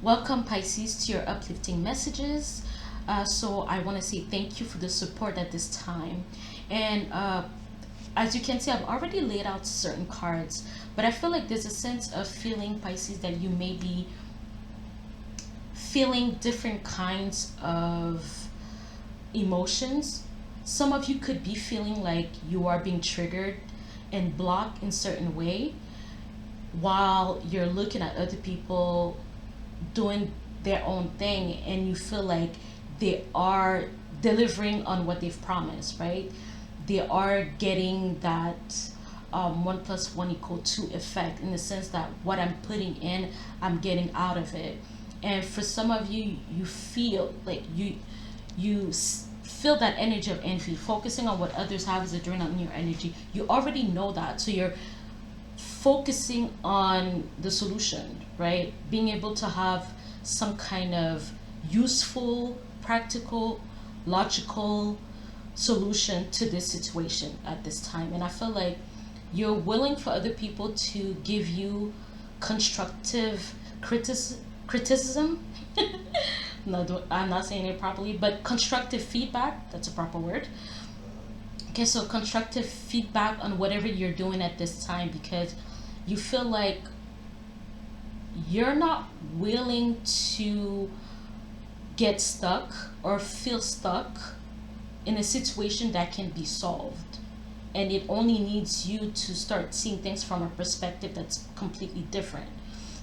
Welcome, Pisces, to your uplifting messages. So I want to say thank you for the support at this time. And as you can see, I've already laid out certain cards, but I feel like there's a sense of feeling, Pisces, that you may be feeling different kinds of emotions. Some of you could be feeling like you are being triggered and blocked in certain way, while you're looking at other people doing their own thing and you feel like they are delivering on what they've promised, right? They are getting that 1 + 1 = 2 effect, in the sense that what I'm putting in, I'm getting out of it. And for some of you, you feel like feel that energy of envy, focusing on what others have is a drain on your energy. You already know that, so you're focusing on the solution, right? Being able to have some kind of useful, practical, logical solution to this situation at this time. And I feel like you're willing for other people to give you constructive criticism. No, I'm not saying it properly, but constructive feedback, that's a proper word. Okay, so constructive feedback on whatever you're doing at this time, because you feel like you're not willing to get stuck or feel stuck in a situation that can be solved, and it only needs you to start seeing things from a perspective that's completely different.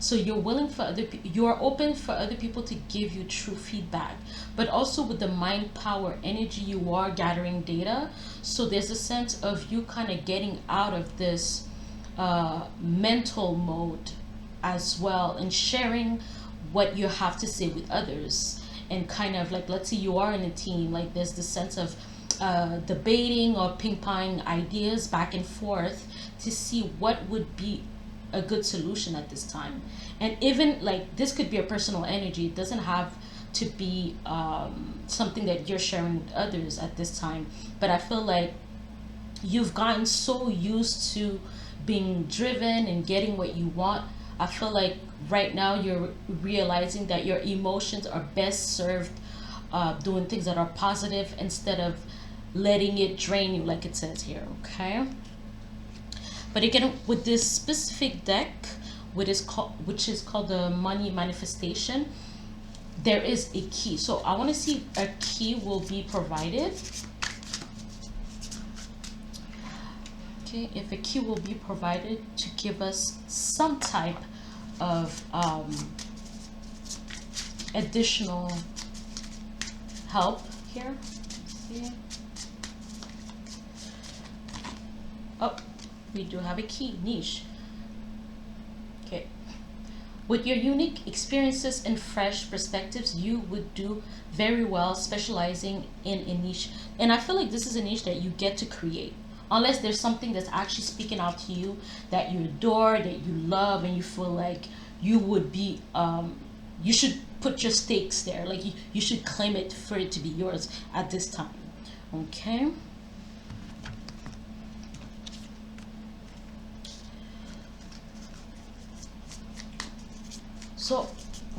So you're willing for you are open for other people to give you true feedback, but also with the mind power energy, you are gathering data. So there's a sense of you kind of getting out of this mental mode as well, and sharing what you have to say with others. And kind of like, let's say you are in a team, like there's this sense of debating or ping-pong ideas back and forth to see what would be a good solution at this time. And even like, this could be a personal energy, it doesn't have to be something that you're sharing with others at this time. But I feel like you've gotten so used to being driven and getting what you want. I feel like right now you're realizing that your emotions are best served doing things that are positive, instead of letting it drain you, like it says here. Okay, but again, with this specific deck, which is called the money manifestation, there is a key. So I want to see if a key will be provided. Okay, if a key will be provided to give us some type of additional help here. Let's see. Oh, we do have a key niche. Okay, with your unique experiences and fresh perspectives, you would do very well specializing in a niche. And I feel like this is a niche that you get to create, unless there's something that's actually speaking out to you, that you adore, that you love, and you feel like you would be you should put your stakes there, like you should claim it for it to be yours at this time. Okay, so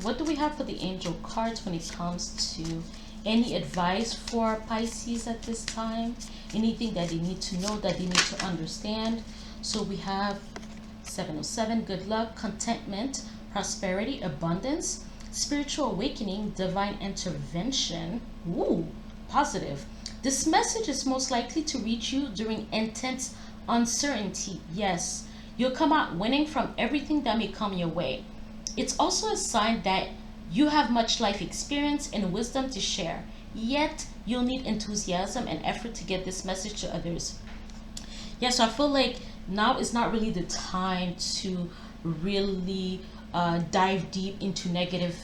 what do we have for the angel cards when it comes to any advice for Pisces at this time? Anything that they need to know, that they need to understand? So we have 707, good luck, contentment, prosperity, abundance, spiritual awakening, divine intervention. Ooh, positive. This message is most likely to reach you during intense uncertainty. Yes, you'll come out winning from everything that may come your way. It's also a sign that you have much life experience and wisdom to share, yet you'll need enthusiasm and effort to get this message to others. Yeah, so I feel like now is not really the time to really dive deep into negative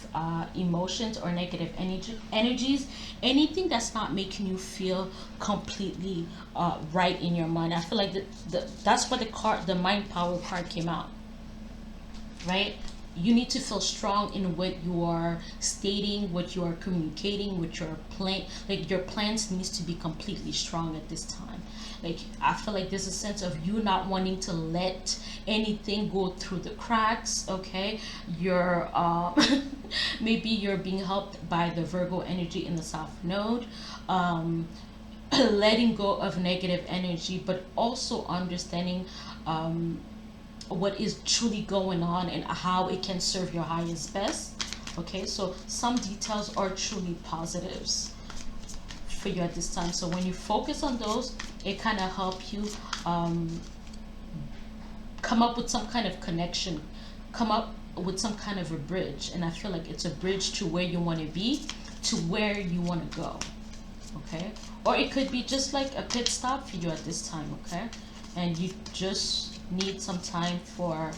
emotions or negative energies. Anything that's not making you feel completely right in your mind. I feel like that's why the mind power card came out, right? You need to feel strong in what you are stating, what you are communicating, what your plan, like your plans needs to be completely strong at this time. Like, I feel like there's a sense of you not wanting to let anything go through the cracks. Okay, you're maybe you're being helped by the Virgo energy in the South Node. Um, letting go of negative energy, but also understanding um, what is truly going on and how it can serve your highest best. Okay, so some details are truly positives for you at this time. So when you focus on those, it kind of help you come up with some kind of connection, come up with some kind of a bridge. And I feel like it's a bridge to where you want to be, to where you want to go. Okay, or it could be just like a pit stop for you at this time. Okay, and you just need some time for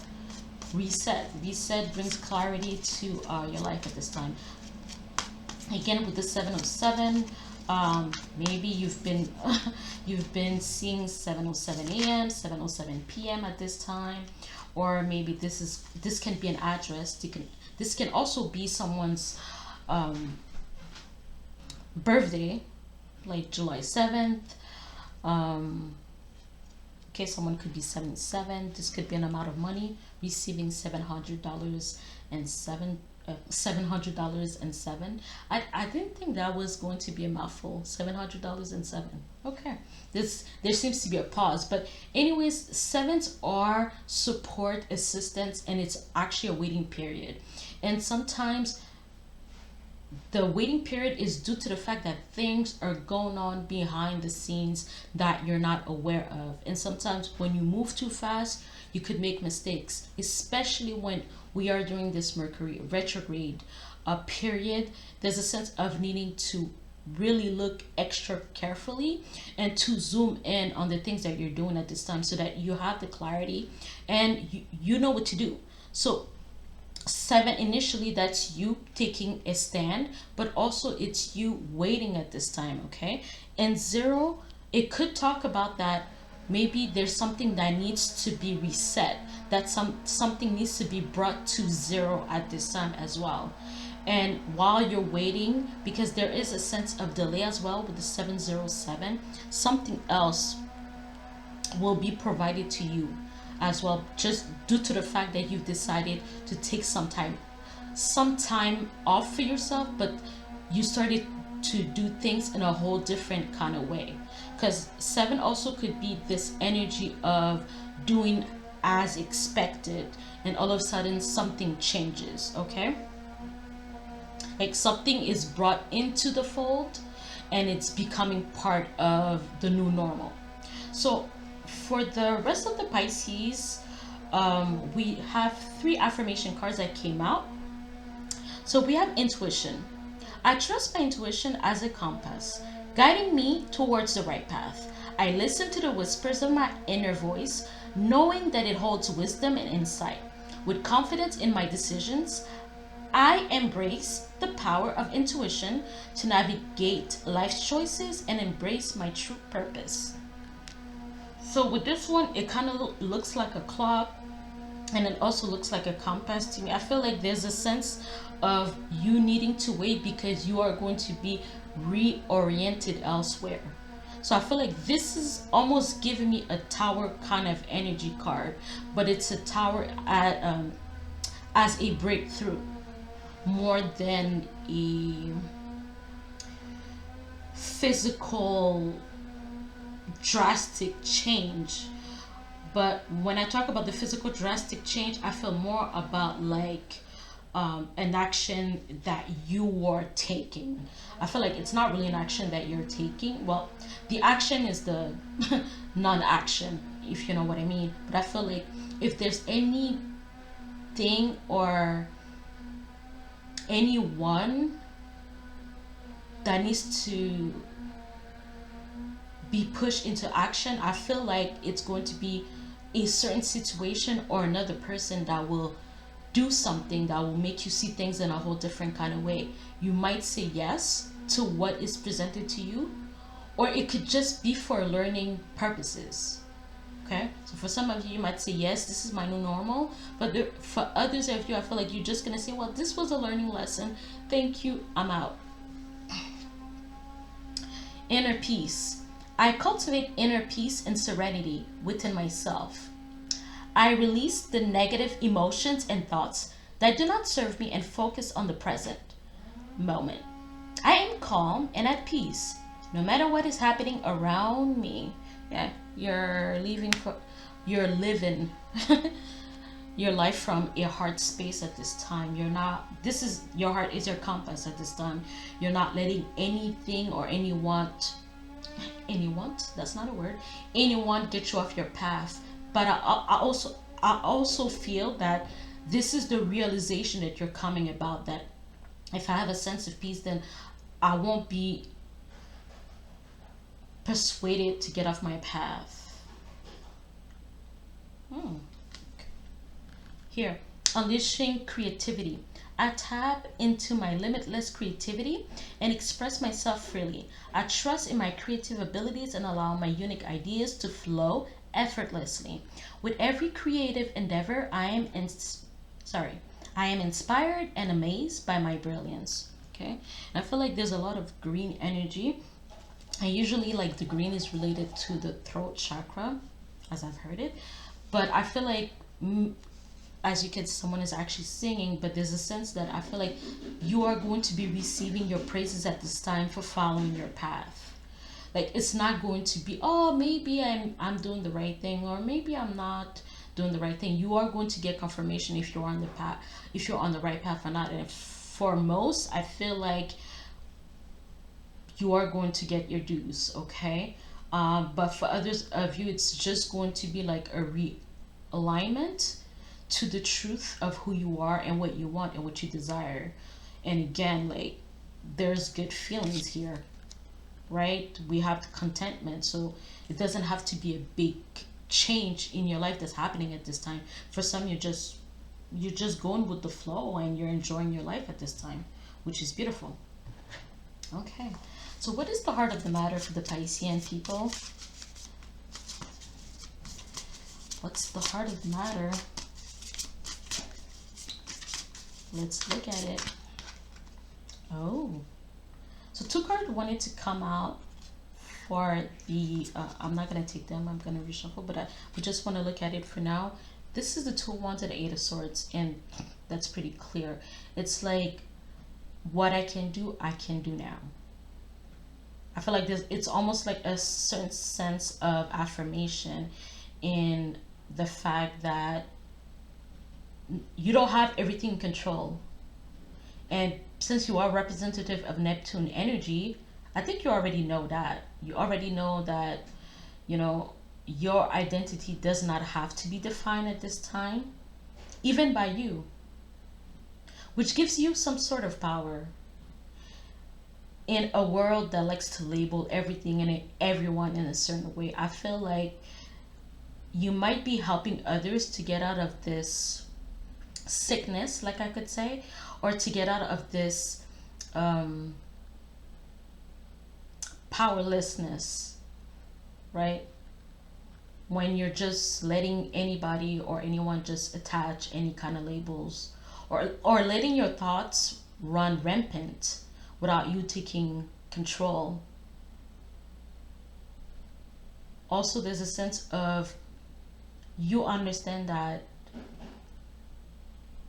reset brings clarity to your life at this time. Again, with the 707, maybe you've been you've been seeing 7:07 a.m., 7:07 p.m. at this time, or maybe this can be an address. This can also be someone's birthday, like July 7th. Okay, someone could be 77. This could be an amount of money, receiving $700 and $700 and 7. I didn't think that was going to be a mouthful. $700 and 7. Okay, there seems to be a pause, but anyways, sevens are support, assistance, and it's actually a waiting period, and sometimes the waiting period is due to the fact that things are going on behind the scenes that you're not aware of. And sometimes when you move too fast, you could make mistakes, especially when we are during this Mercury retrograde period. There's a sense of needing to really look extra carefully and to zoom in on the things that you're doing at this time so that you have the clarity and you know what to do. So 7, initially, that's you taking a stand, but also it's you waiting at this time. Okay, and 0, it could talk about that maybe there's something that needs to be reset, that something needs to be brought to 0 at this time as well. And while you're waiting, because there is a sense of delay as well with the 707, something else will be provided to you as well, just due to the fact that you've decided to take some time off for yourself, but you started to do things in a whole different kind of way. Because 7 also could be this energy of doing as expected, and all of a sudden something changes. Okay, like something is brought into the fold and it's becoming part of the new normal. So for the rest of the Pisces, we have 3 affirmation cards that came out. So we have intuition. I trust my intuition as a compass, guiding me towards the right path. I listen to the whispers of my inner voice, knowing that it holds wisdom and insight. With confidence in my decisions, I embrace the power of intuition to navigate life's choices and embrace my true purpose. So with this one, it kind of looks like a clock, and it also looks like a compass to me. I feel like there's a sense of you needing to wait because you are going to be reoriented elsewhere. So I feel like this is almost giving me a tower kind of energy card, but it's a tower as a breakthrough more than a physical drastic change. But when I talk about the physical drastic change, I feel more about like an action that you are taking. I feel like it's not really an action that you're taking. Well, the action is the non-action, if you know what I mean. But I feel like if there's anything or anyone that needs to be pushed into action, I feel like it's going to be a certain situation or another person that will do something that will make you see things in a whole different kind of way. You might say yes to what is presented to you, or it could just be for learning purposes. Okay, so for some of you, you might say yes, this is my new normal, but for others of you, I feel like you're just gonna say, well, this was a learning lesson, thank you, I'm out. Inner peace. I cultivate inner peace and serenity within myself. I release the negative emotions and thoughts that do not serve me and focus on the present moment. I am calm and at peace no matter what is happening around me. Yeah, you're living your life from a heart space at this time. You're not, this is, your heart is your compass at this time. You're not letting anything or anyone, that's not a word, anyone get you off your path. But I also feel that this is the realization that you're coming about, that if I have a sense of peace, then I won't be persuaded to get off my path. Hmm. Here, unleashing creativity. I tap into my limitless creativity and express myself freely. I trust in my creative abilities and allow my unique ideas to flow effortlessly. With every creative endeavor, sorry, I am inspired and amazed by my brilliance. Okay, and I feel like there's a lot of green energy. I usually like the green is related to the throat chakra, as I've heard it, but I feel like as you can, someone is actually singing, but there's a sense that I feel like you are going to be receiving your praises at this time for following your path. Like, it's not going to be, oh, maybe I'm doing the right thing, or maybe I'm not doing the right thing. You are going to get confirmation if you're on the path, if you're on the right path or not. And for most, I feel like you are going to get your dues, okay? But for others of you, it's just going to be like a realignment to the truth of who you are and what you want and what you desire. And again, like, there's good feelings here, right? We have contentment, so it doesn't have to be a big change in your life that's happening at this time. For some, you're just going with the flow and you're enjoying your life at this time, which is beautiful. Okay, so what is the heart of the matter for the Piscean people? What's the heart of the matter? Let's look at it. Oh, so two cards wanted to come out for the, I'm not going to take them, I'm going to reshuffle, but we just want to look at it for now. This is the Two of Wands and the Eight of Swords, and that's pretty clear. It's like, what I can do now. I feel like it's almost like a certain sense of affirmation in the fact that you don't have everything in control. And since you are representative of Neptune energy, I think you already know that. You already know that, your identity does not have to be defined at this time, even by you, which gives you some sort of power in a world that likes to label everything and everyone in a certain way. I feel like you might be helping others to get out of this sickness, like I could say, or to get out of this powerlessness, right? When you're just letting anybody or anyone just attach any kind of labels, or letting your thoughts run rampant without you taking control. Also, there's a sense of, you understand that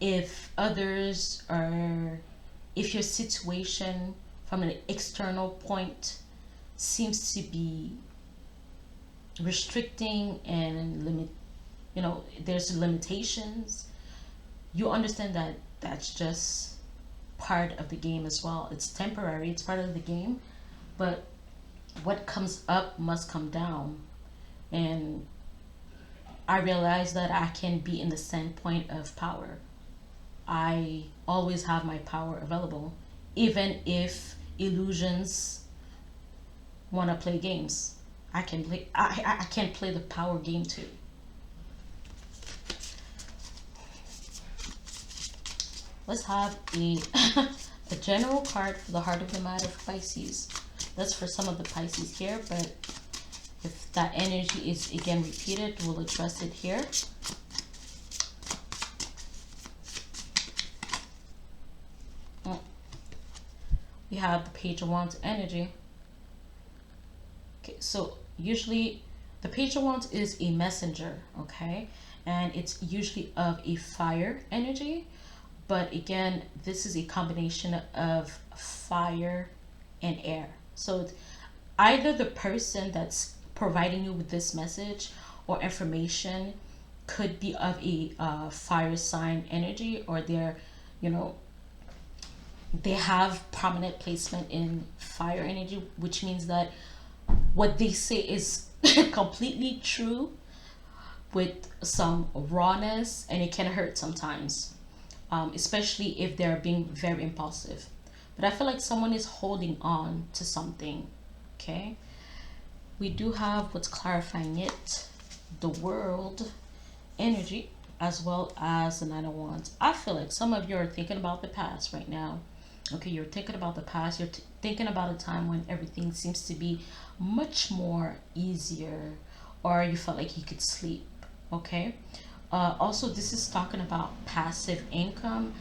if your situation from an external point seems to be restricting and there's limitations, you understand that that's just part of the game as well. It's temporary, it's part of the game, but what comes up must come down. And I realize that I can be in the standpoint of power. I always have my power available, even if illusions want to play games. I can play the power game too. Let's have a a general card for the heart of the matter for Pisces. That's for some of the Pisces here, but if that energy is again repeated, we'll address it here. We have the Page of Wands energy. Okay, So usually the Page of Wands is a messenger, okay? And it's usually of a fire energy. But again, this is a combination of fire and air. So it's either the person that's providing you with this message or information could be of a fire sign energy, or they're, you know, they have prominent placement in fire energy, which means that what they say is completely true with some rawness, and it can hurt sometimes, especially if they're being very impulsive. But I feel like someone is holding on to something. Okay, we do have what's clarifying it, the World energy, as well as the Nine of Wands. I feel like some of you are thinking about the past right now. Okay, you're thinking about the past. You're thinking about a time when everything seems to be much more easier, or you felt like you could sleep. Okay, also this is talking about passive income.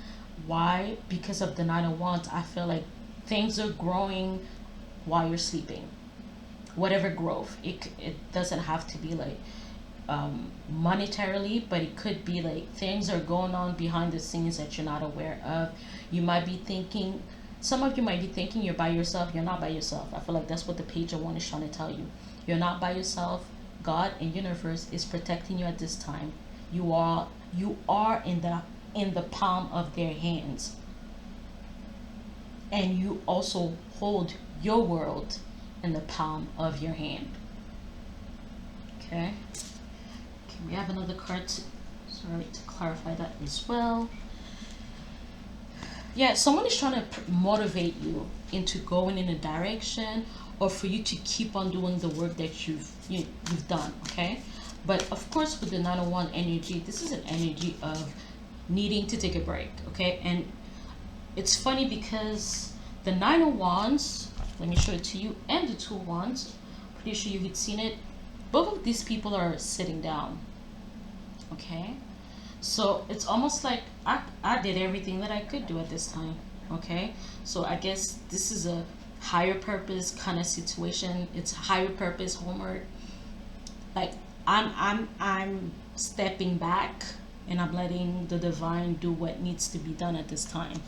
Why? Because of the Nine of Wands, I feel like things are growing while you're sleeping. Whatever growth, it doesn't have to be like monetarily, but it could be like things are going on behind the scenes that you're not aware of. You might be thinking, some of you might be thinking you're by yourself. You're not by yourself. I feel like that's what the Page of Wands is trying to tell you. You're not by yourself. God and universe is protecting you at this time. You are in the palm of their hands, and you also hold your world in the palm of your hand. Okay, we have another card to clarify that as well. Yeah, someone is trying to motivate you into going in a direction, or for you to keep on doing the work that you've done. Okay, but of course with the Nine of Wands energy, this is an energy of needing to take a break. Okay, and it's funny because the Nine of Wands, let me show it to you, and the Two of Wands, pretty sure you had seen it. Both of these people are sitting down. Okay, so it's almost like I did everything that I could do at this time. Okay, so I guess this is a higher purpose kind of situation. It's higher purpose homework. Like I'm stepping back, and I'm letting the divine do what needs to be done at this time.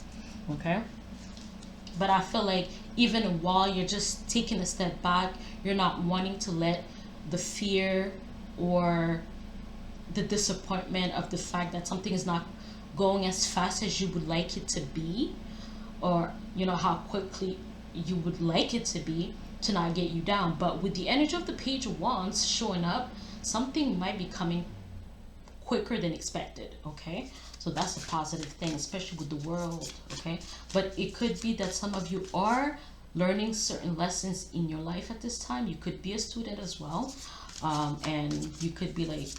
Okay, but I feel like even while you're just taking a step back, you're not wanting to let the fear or the disappointment of the fact that something is not going as fast as you would like it to be, or how quickly you would like it to be, to not get you down. But with the energy of the Page of Wands showing up, something might be coming quicker than expected. Okay, so that's a positive thing, especially with the World. Okay, but it could be that some of you are learning certain lessons in your life at this time. You could be a student as well, and you could be like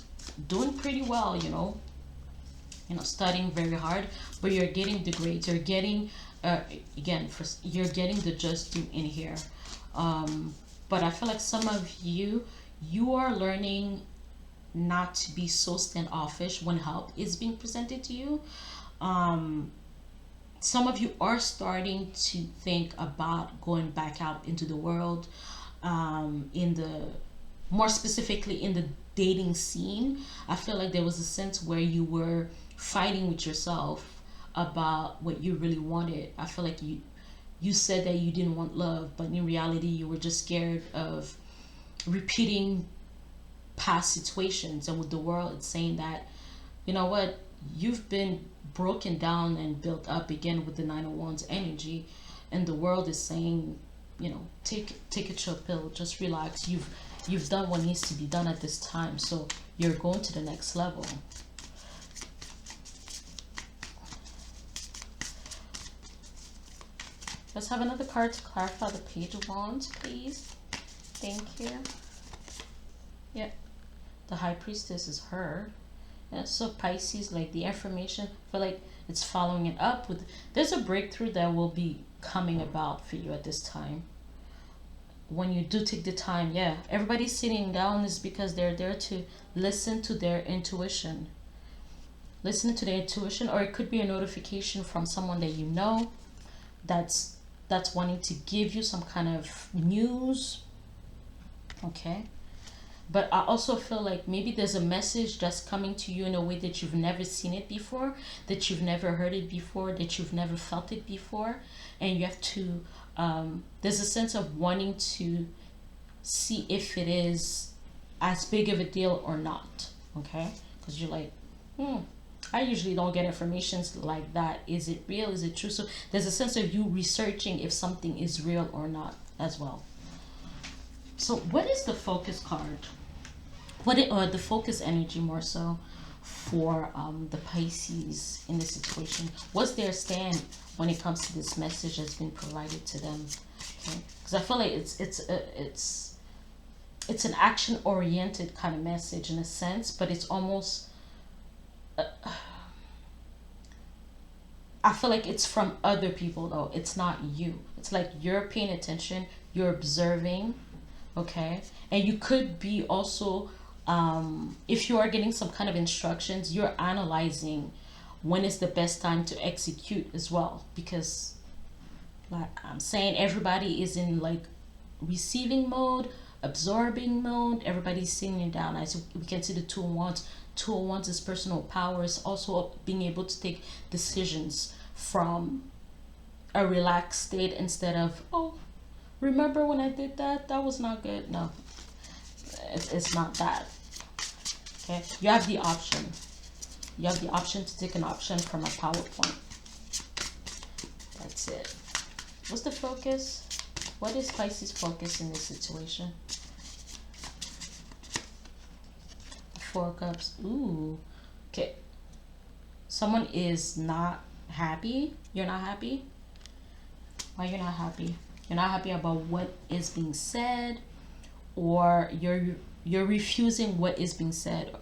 doing pretty well, studying very hard, but you're getting the grades, you're getting you're getting the just due in here. But I feel like some of you are learning not to be so standoffish when help is being presented to you. Some of you are starting to think about going back out into the world, in the more specifically in the dating scene. I feel like there was a sense where you were fighting with yourself about what you really wanted. I feel like you said that you didn't want love, but in reality you were just scared of repeating past situations. And with the World, it's saying that, you know what, you've been broken down and built up again with the Nine of Wands energy, and the World is saying, take a chill pill, just relax. You've done what needs to be done at this time, so you're going to the next level. Let's have another card to clarify the Page of Wands, please. Thank you. Yeah, the High Priestess is her. Yeah, so Pisces, like the information, I feel like it's following it up with, there's a breakthrough that will be coming about for you at this time. When you do take the time, yeah, everybody's sitting down is because they're there to listen to their intuition. Listen to their intuition, or it could be a notification from someone that you know that's wanting to give you some kind of news. Okay. But I also feel like maybe there's a message that's coming to you in a way that you've never seen it before, that you've never heard it before, that you've never felt it before. And you have to, there's a sense of wanting to see if it is as big of a deal or not. Okay? Because you're like, I usually don't get informations like that. Is it real? Is it true? So there's a sense of you researching if something is real or not as well. So what is the focus card? Or the focus energy more so for the Pisces in this situation? What's their stand when it comes to this message that's been provided to them? Okay, because I feel like it's an action oriented kind of message in a sense, but it's almost I feel like it's from other people though. It's not you. It's like you're paying attention, you're observing, okay? And you could be also, if you are getting some kind of instructions, you're analyzing when is the best time to execute as well. Because, like I'm saying, everybody is in like receiving mode, absorbing mode. Everybody's sitting it down. As we can see the two of wands. Two of wands is personal power. It's also being able to take decisions from a relaxed state instead of, oh, remember when I did that? That was not good. No, it's not that. Okay, you have the option. You have the option to take an option from a PowerPoint. That's it. What's the focus? What is Pisces' focus in this situation? Four of Cups. Ooh. Okay. Someone is not happy. You're not happy? Why you're not happy? You're not happy about what is being said, or you're refusing what is being said,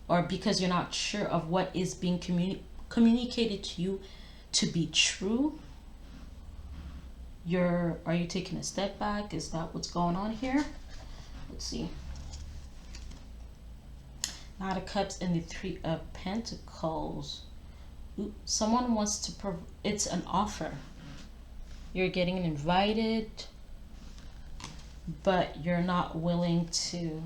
or because you're not sure of what is being communicated to you to be true. Are you taking a step back? Is that what's going on here? Let's see. Knight of Cups and the Three of Pentacles. Ooh, someone wants to it's an offer. You're getting invited, but you're not willing to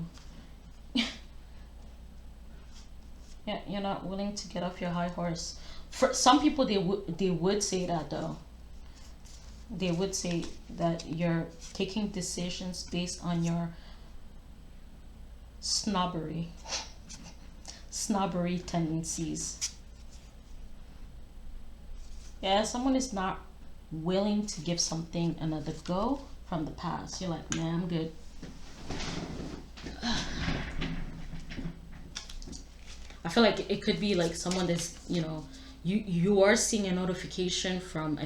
yeah, you're not willing to get off your high horse. For some people, they would say that though. They would say that you're taking decisions based on your snobbery tendencies. Yeah, someone is not willing to give something another go from the past. You're like, man, I'm good. I feel like it could be like someone that's, you are seeing a notification from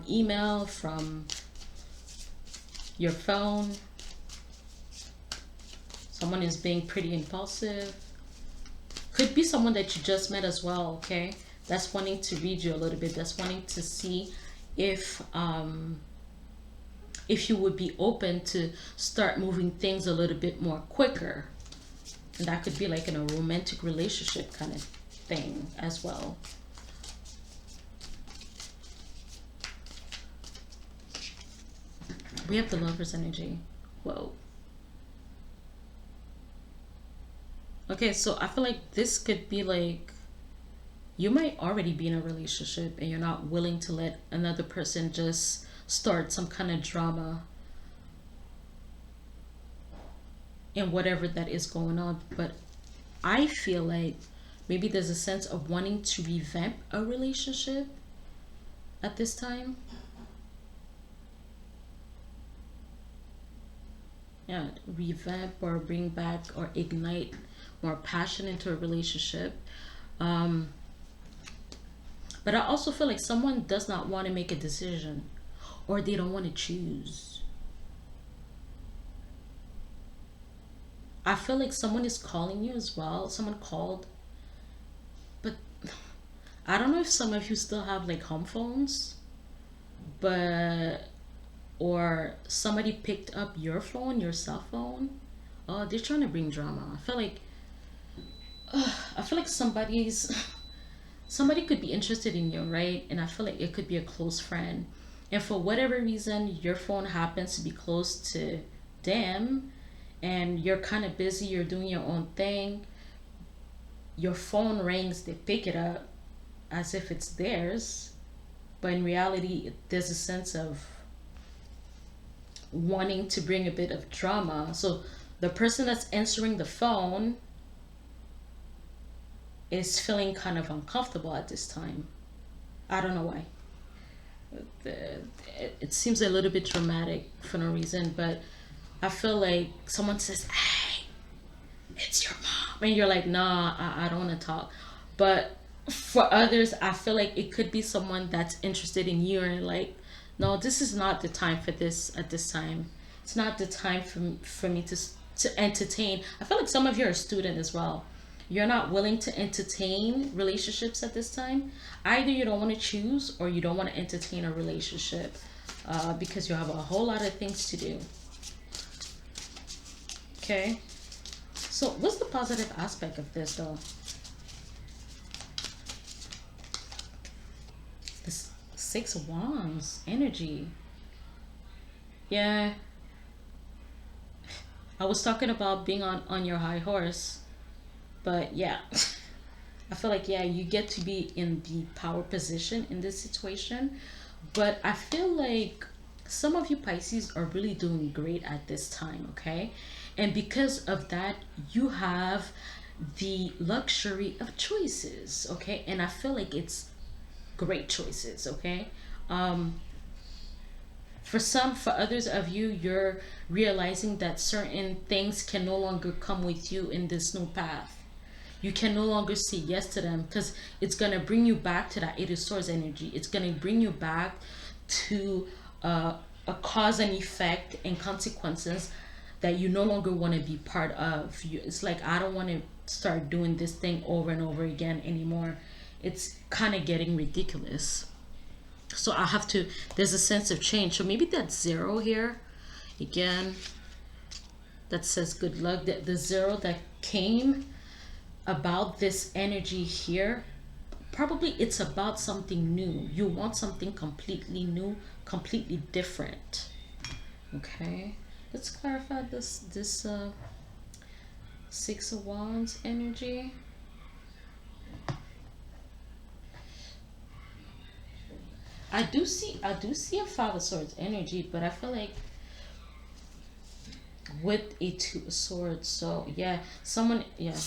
email, from your phone. Someone is being pretty impulsive. Could be someone that you just met as well, okay? That's wanting to read you a little bit. That's wanting to see if you would be open to start moving things a little bit more quicker. And that could be like in a romantic relationship kind of thing as well. We have the Lover's energy. Whoa. Okay, so I feel like this could be like, you might already be in a relationship and you're not willing to let another person just start some kind of drama and whatever that is going on. But I feel like maybe there's a sense of wanting to revamp a relationship at this time. Yeah, revamp or bring back or ignite more passion into a relationship. But I also feel like someone does not want to make a decision, or they don't want to choose. I feel like someone is calling you as well. Someone called, but I don't know if some of you still have like home phones, or somebody picked up your phone, your cell phone. Oh, they're trying to bring drama. I feel like somebody could be interested in you, right? And I feel like it could be a close friend. And for whatever reason, your phone happens to be close to them, and you're kind of busy, you're doing your own thing, your phone rings, they pick it up as if it's theirs, but in reality, there's a sense of wanting to bring a bit of drama. So the person that's answering the phone is feeling kind of uncomfortable at this time. I don't know why. It seems a little bit dramatic for no reason, but I feel like someone says, "Hey, it's your mom," and you're like, "Nah, I don't want to talk." But for others, I feel like it could be someone that's interested in you, and like, no, this is not the time for this at this time. It's not the time for me to entertain. I feel like some of you are a student as well. You're not willing to entertain relationships at this time. Either you don't want to choose, or you don't want to entertain a relationship, because you have a whole lot of things to do. Okay. So what's the positive aspect of this though? This Six of Wands energy. Yeah. I was talking about being on your high horse, but yeah. I feel like, yeah, you get to be in the power position in this situation, but I feel like some of you Pisces are really doing great at this time, okay? And because of that, you have the luxury of choices, okay? And I feel like it's great choices, okay? Um, for others of you, you're realizing that certain things can no longer come with you in this new path. You can no longer say yes to them, because it's going to bring you back to that Eight of Swords energy. It's going to bring you back to a cause and effect and consequences that you no longer want to be part of. It's like, I don't want to start doing this thing over and over again anymore. It's kind of getting ridiculous. So I have to, there's a sense of change. So maybe that zero here, again, that says good luck. That the zero that came about this energy here, probably it's about something new. You want something completely new, completely different. Okay, let's clarify this Six of Wands energy. I do see a Five of Swords energy, but I feel like with a Two of Swords. So yeah, someone, yeah,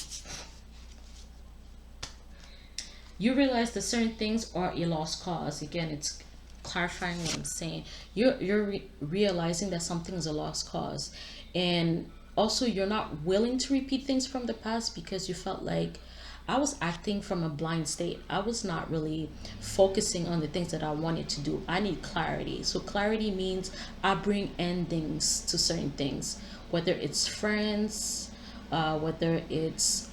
you realize that certain things are a lost cause. Again, it's clarifying what I'm saying. You're realizing that something is a lost cause, and also you're not willing to repeat things from the past because you felt like, I was acting from a blind state. I was not really focusing on the things that I wanted to do. I need clarity. So clarity means I bring endings to certain things, whether it's friends, whether it's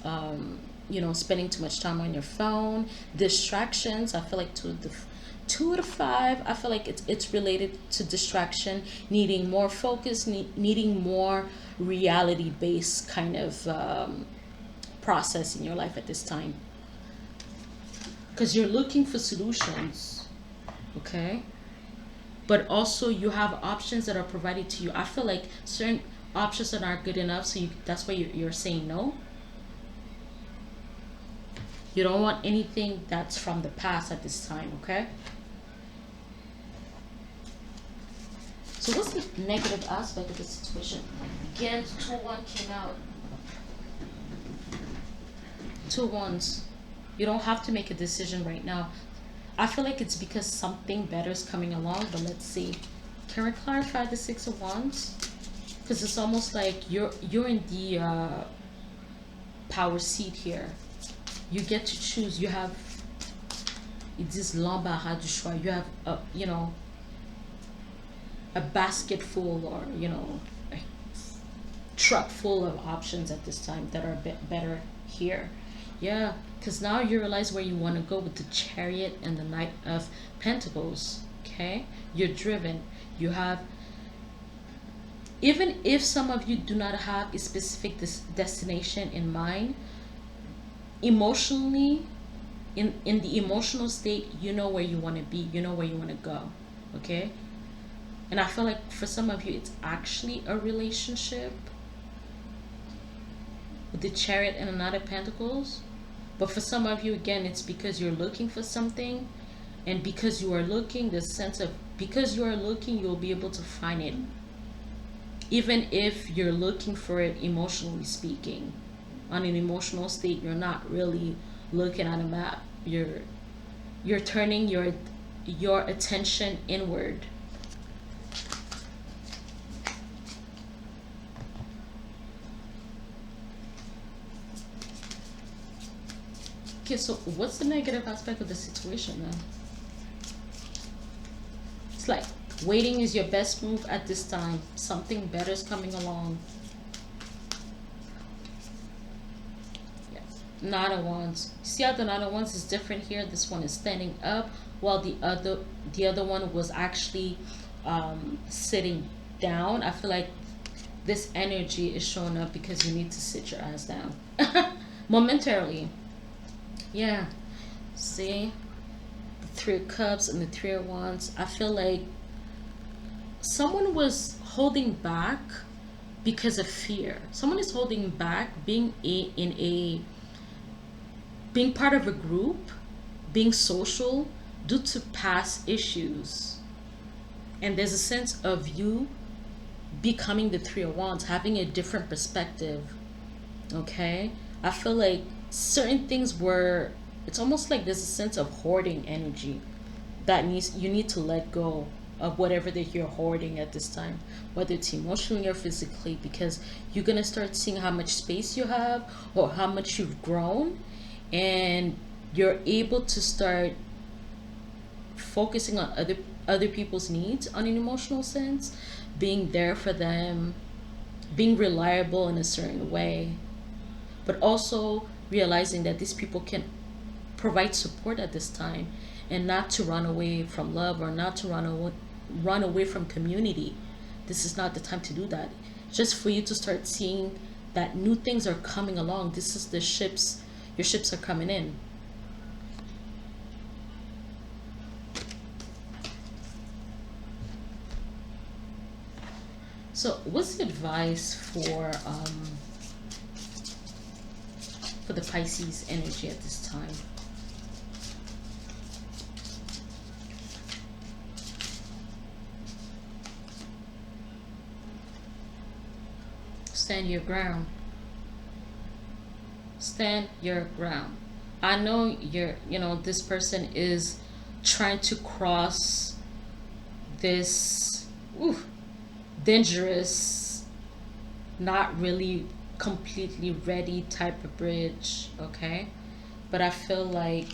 spending too much time on your phone, distractions. I feel like two to five, I feel like it's related to distraction, needing more focus, needing more reality based kind of process in your life at this time, because you're looking for solutions, okay? But also you have options that are provided to you. I feel like certain options are not good enough, so that's why you're saying no. You don't want anything that's from the past at this time, okay? So what's the negative aspect of the situation? Again, 2-1 came out. 2 1s. You don't have to make a decision right now. I feel like it's because something better is coming along, but let's see. Can we clarify the 6 of Wands? Because it's almost like you're in the power seat here. You get to choose. You have this l'embarras du choix. You have a basket full, or a truck full of options at this time that are a bit better here. Yeah, because now you realize where you want to go with the Chariot and the Knight of Pentacles. Okay, you're driven. You have, even if some of you do not have a specific destination in mind, emotionally, in the emotional state, you know where you want to be. You know where you want to go. Okay, and I feel like for some of you, it's actually a relationship. with the Chariot and the Knight of Pentacles. But for some of you, again, it's because you're looking for something, and because you are looking, the sense of because you are looking, you'll be able to find it, even if you're looking for it emotionally speaking. On an emotional state, you're not really looking at a map. You're turning your attention inward. Okay, so what's the negative aspect of the situation then? It's like waiting is your best move at this time. Something better is coming along. Yeah. Knight of Wands. See how the Knight of Wands is different here? This one is standing up, while the other one was actually sitting down. I feel like this energy is showing up because you need to sit your ass down momentarily. Yeah. See? The Three of Cups and the Three of Wands. I feel like someone was holding back because of fear. Someone is holding back being being part of a group, being social, due to past issues. And there's a sense of you becoming the Three of Wands, having a different perspective. Okay? I feel like certain things were, it's almost like there's a sense of hoarding energy that you need to let go of whatever that you're hoarding at this time, whether it's emotionally or physically, because you're going to start seeing how much space you have or how much you've grown, and you're able to start focusing on other people's needs on an emotional sense, being there for them, being reliable in a certain way, but also realizing that these people can provide support at this time, and not to run away from love, or not to run away from community. This is not the time to do that. Just for you to start seeing that new things are coming along. This is the ships, your ships are coming in. So what's the advice for the Pisces energy at this time? Stand your ground. Stand your ground. I know this person is trying to cross this dangerous, not really completely ready type of bridge, okay? But I feel like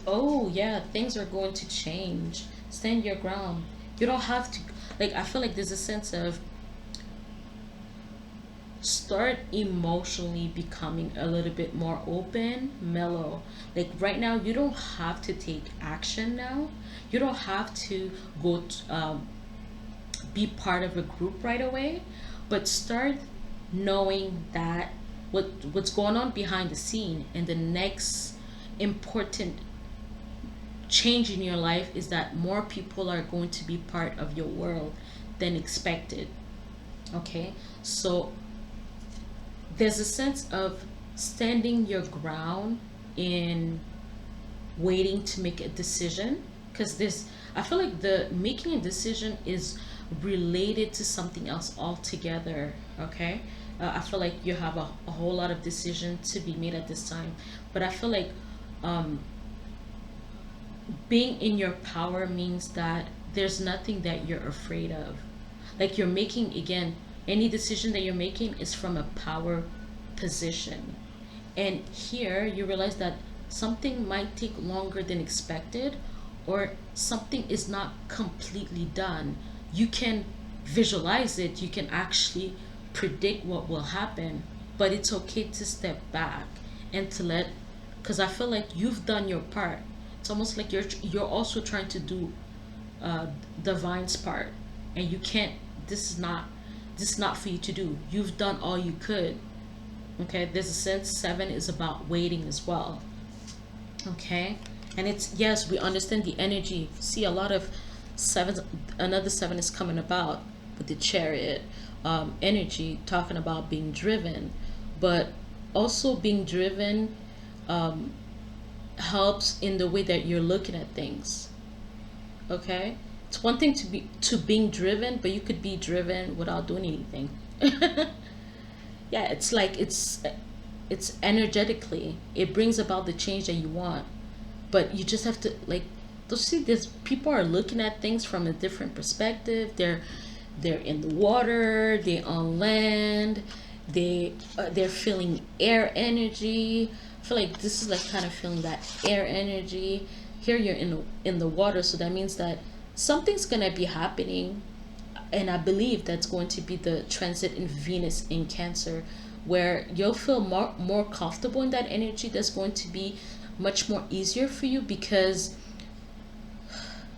oh yeah, things are going to change. Stand your ground. You don't have to, like, I feel like there's a sense of start emotionally becoming a little bit more open, mellow. Like right now, you don't have to take action now. You don't have to go be part of a group right away, but start knowing that what's going on behind the scene, and the next important change in your life is that more people are going to be part of your world than expected. Okay, so there's a sense of standing your ground in waiting to make a decision, because this, I feel like the making a decision is related to something else altogether. Okay, I feel like you have a whole lot of decision to be made at this time, but I feel like being in your power means that there's nothing that you're afraid of. Like you're making, again, any decision that you're making is from a power position. And here you realize that something might take longer than expected, or something is not completely done. You can visualize it, you can actually predict what will happen, but it's okay to step back and to let, because I feel like you've done your part. It's almost like you're also trying to do divine's part, and you can't, this is not for you to do. You've done all you could. Okay, there's a sense 7 is about waiting as well. Okay, and it's, yes, we understand the energy. See, a lot of 7, another 7 is coming about with the Chariot energy, talking about being driven. but also being driven um, helps in the way that you're looking at things. Okay, it's one thing to being driven, but you could be driven without doing anything. Yeah, it's like it's energetically it brings about the change that you want, but you just have to like, to see this, people are looking at things from a different perspective. They're in the water, they're on land, they're feeling air energy. I feel like this is like kind of feeling that air energy. Here you're in the water, so that means that something's gonna be happening, and I believe that's going to be the transit in Venus in Cancer, where you'll feel more comfortable in that energy. That's going to be much more easier for you, because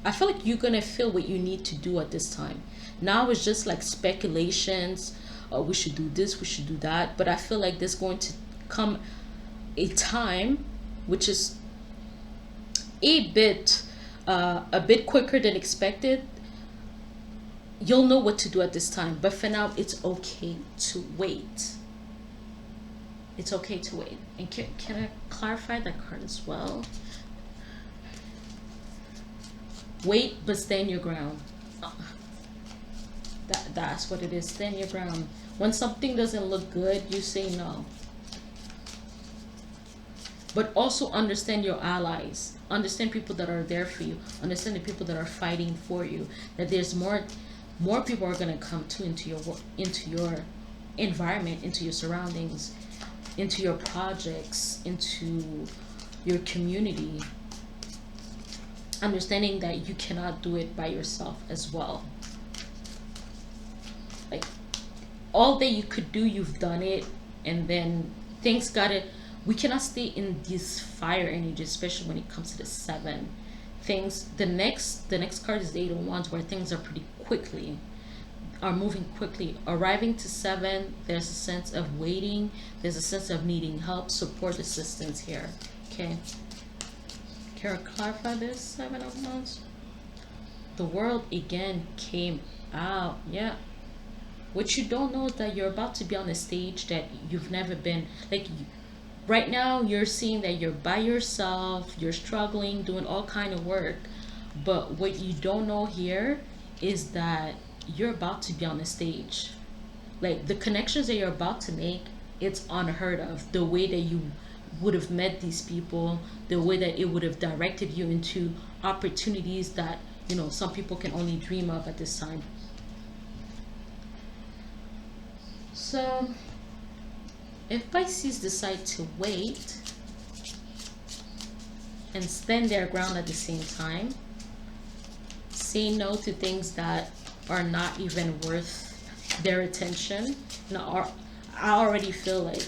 I feel like you're gonna feel what you need to do at this time. Now it's just like speculations. We should do this, we should do that. But I feel like there's going to come a time, which is a bit quicker than expected. You'll know what to do at this time. But for now, it's okay to wait. It's okay to wait. And can I clarify that card as well? Wait, but stand your ground. That's what it is. Stand your ground. When something doesn't look good, you say no. But also understand your allies. Understand people that are there for you. Understand the people that are fighting for you. That there's more people are gonna come to into your environment, into your surroundings, into your projects, into your community. Understanding that you cannot do it by yourself as well. Like, all that you could do, you've done it, and then things gotta, we cannot stay in this fire energy, especially when it comes to the seven. Things, the next card is the Eight of Wands, where things are pretty quickly, are moving quickly. Arriving to seven, there's a sense of waiting, there's a sense of needing help, support, assistance here. Okay. Can I clarify this? Seven of Wands. The World again came out. Yeah. What you don't know is that you're about to be on a stage that you've never been. Like, right now, you're seeing that you're by yourself, you're struggling, doing all kind of work. But what you don't know here is that you're about to be on a stage. Like, the connections that you're about to make, it's unheard of. The way that you would have met these people, the way that it would have directed you into opportunities that, some people can only dream of at this time. So if Pisces decide to wait and stand their ground at the same time, say no to things that are not even worth their attention. I already feel like